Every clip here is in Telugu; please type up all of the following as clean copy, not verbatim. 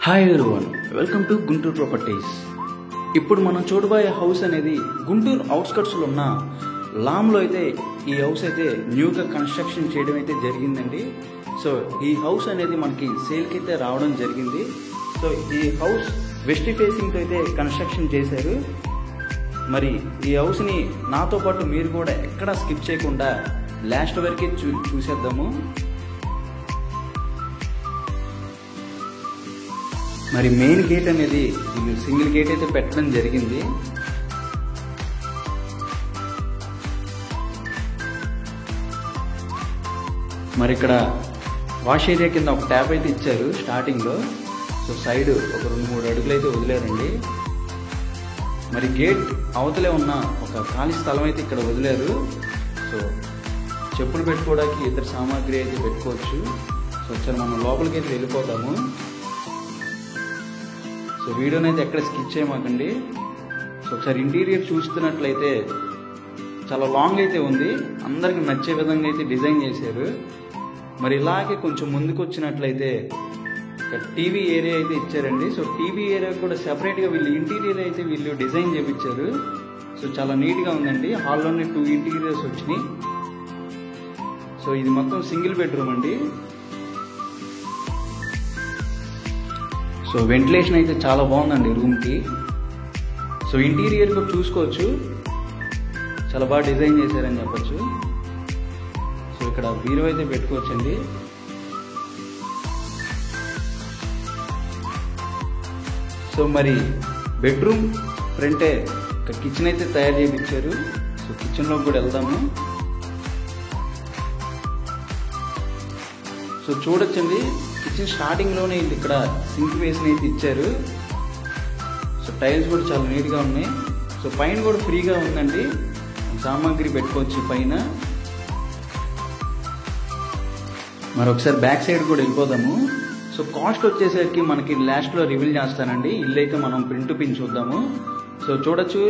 Hi everyone, welcome to Guntur properties. ఇప్పుడు మనం చూడబోయే హౌస్ అనేది గుంటూరు అవుట్స్కట్స్లో ఉన్న లామ్లో అయితే ఈ హౌస్ అయితే న్యూగా కన్స్ట్రక్షన్ చేయడం అయితే జరిగిందండి. సో ఈ హౌస్ అనేది మనకి సేల్కి అయితే రావడం జరిగింది. సో ఈ హౌస్ వెస్ట్ ఫేసింగ్తో అయితే కన్స్ట్రక్షన్ చేశారు. మరి ఈ హౌస్ని నాతో పాటు మీరు కూడా ఎక్కడా స్కిప్ చేయకుండా లాస్ట్ వరకే చూసేద్దాము. మరి మెయిన్ గేట్ అనేది వీళ్ళు సింగిల్ గేట్ అయితే పెట్టడం జరిగింది. మరి ఇక్కడ వాష్ ఏరియా కింద ఒక ట్యాప్ అయితే ఇచ్చారు స్టార్టింగ్లో. సో సైడ్ ఒక 2-3 అడుగులు అయితే వదిలేరండి. మరి గేట్ అవతలే ఉన్న ఒక ఖాళీ స్థలం అయితే ఇక్కడ వదిలేరు. సో చెప్పులు పెట్టుకోవడానికి ఇతర సామాగ్రి అయితే పెట్టుకోవచ్చు. సో ఒకసారి మనం లోపలికి అయితే వెళ్ళిపోతాము. సో వీడియోని అయితే ఎక్కడ స్కిప్ చేయమాకండి. సో ఒకసారి ఇంటీరియర్ చూస్తున్నట్లయితే చాలా లాంగ్ అయితే ఉంది, అందరికి నచ్చే విధంగా అయితే డిజైన్ చేశారు. మరి ఇలాగే కొంచెం ముందుకు వచ్చినట్లయితే ఇక్కడ టీవీ ఏరియా అయితే ఇచ్చారండి. సో టీవీ ఏరియా కూడా సెపరేట్గా వీళ్ళు ఇంటీరియర్ అయితే వీళ్ళు డిజైన్ చేయించారు. సో చాలా నీట్గా ఉందండి. హాల్లోనే 2 ఇంటీరియర్స్ వచ్చినాయి. సో ఇది మొత్తం సింగిల్ బెడ్రూమ్ అండి. సో వెంటిలేషన్ అయితే చాలా బాగుందండి రూమ్కి. సో ఇంటీరియర్ కూడా చూసుకోవచ్చు, చాలా బాగా డిజైన్ చేశారని చెప్పచ్చు. సో ఇక్కడ బీరువా అయితే పెట్టుకోవచ్చండి. సో మరి బెడ్రూమ్ ఫ్రంటే ఒక కిచెన్ అయితే తయారు చేయించారు. సో కిచెన్లోకి కూడా వెళ్దాము. సో చూడొచ్చండి, కిచెన్ స్టార్టింగ్లోనే ఇక్కడ సింక్ బేసిన్ అయితే ఇచ్చారు. సో టైల్స్ కూడా చాలా నీట్గా ఉన్నాయి. సో పైన కూడా ఫ్రీగా ఉందండి, సామాగ్రి పెట్టుకోవచ్చు పైన. మరొకసారి బ్యాక్ సైడ్ కూడా వెళ్ళిపోదాము. సో కాస్ట్ వచ్చేసరికి మనకి లాస్ట్లో రివీల్ చేస్తానండి. ఇల్లు అయితే మనం ప్రింట్ పిన్ చూద్దాము. సో చూడొచ్చు,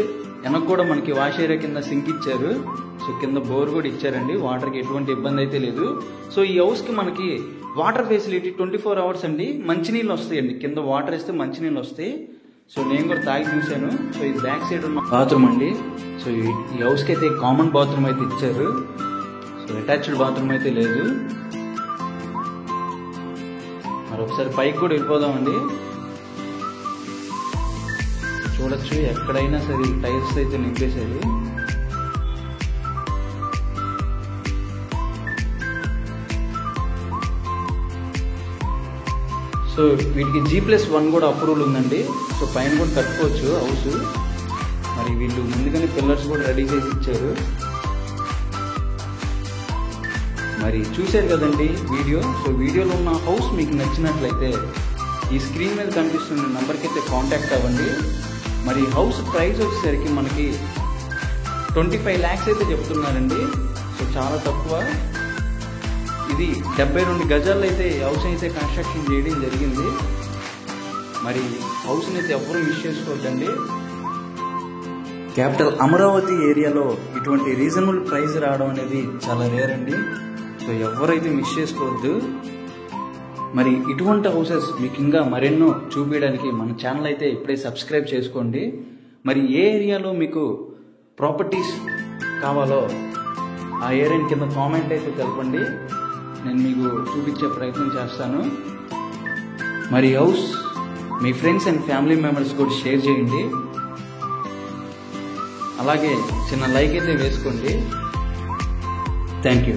వెనక్కి కూడా మనకి వాష్ ఏరియా కింద సింక్ ఇచ్చారు. సో కింద బోర్ కూడా ఇచ్చారండి, వాటర్కి ఎటువంటి ఇబ్బంది అయితే లేదు. సో ఈ హౌస్కి మనకి వాటర్ ఫెసిలిటీ 24 అవర్స్ అండి. మంచినీళ్ళు వస్తాయండి, కింద వాటర్ వేస్తే మంచినీళ్ళు వస్తాయి. సో నేను కూడా తాగి చూశాను. సో ఇది బ్యాక్ సైడ్ ఉన్న బాత్రూమ్ అండి. సో ఈ హౌస్కి అయితే కామన్ బాత్రూమ్ అయితే ఇచ్చారు. సో అటాచ్డ్ బాత్రూమ్ అయితే లేదు. మరొకసారి పైకి కూడా వెళ్ళిపోదామండి. చూడొచ్చు, ఎక్కడైనా సరే టైల్స్ అయితే నింపేశారు. సో వీటికి G+1 కూడా అప్రూవల్ ఉందండి. సో పైన కూడా కట్టుకోవచ్చు హౌస్. మరి వీళ్ళు ముందుగానే పిల్లర్స్ కూడా రెడీ చేసి ఇచ్చారు. మరి చూశారు కదండి వీడియో. సో వీడియోలో ఉన్న హౌస్ మీకు నచ్చినట్లయితే ఈ స్క్రీన్ మీద కనిపిస్తున్న నెంబర్కి అయితే కాంటాక్ట్ అవ్వండి. మరి హౌస్ ప్రైస్ వచ్చేసరికి మనకి 25 lakhs అయితే చెప్తున్నారండి. సో చాలా తక్కువ. ఇది 72 గజాల్లో అయితే హౌస్ అయితే కన్స్ట్రక్షన్ చేయడం జరిగింది. మరి హౌస్ని అయితే ఎవరు మిస్ చేసుకోవద్దండి. క్యాపిటల్ అమరావతి ఏరియాలో ఇటువంటి రీజనబుల్ ప్రైస్ రావడం అనేది చాలా రేర్ అండి. సో ఎవరైతే మిస్ చేసుకోవద్దు. మరి ఇటువంటి హౌసెస్ మీకు ఇంకా మరెన్నో చూపించడానికి మన ఛానల్ అయితే ఇప్పుడే సబ్స్క్రైబ్ చేసుకోండి. మరి ఏ ఏరియాలో మీకు ప్రాపర్టీస్ కావాలో ఆ ఏరియాని కింద కామెంట్ అయితే తెలపండి, నేను మీకు చూపించే ప్రయత్నం చేస్తాను. మరి house me friends and family members కూడా షేర్ చేయండి. అలాగే చిన్న లైక్ అయితే వేసుకోండి. Thank you.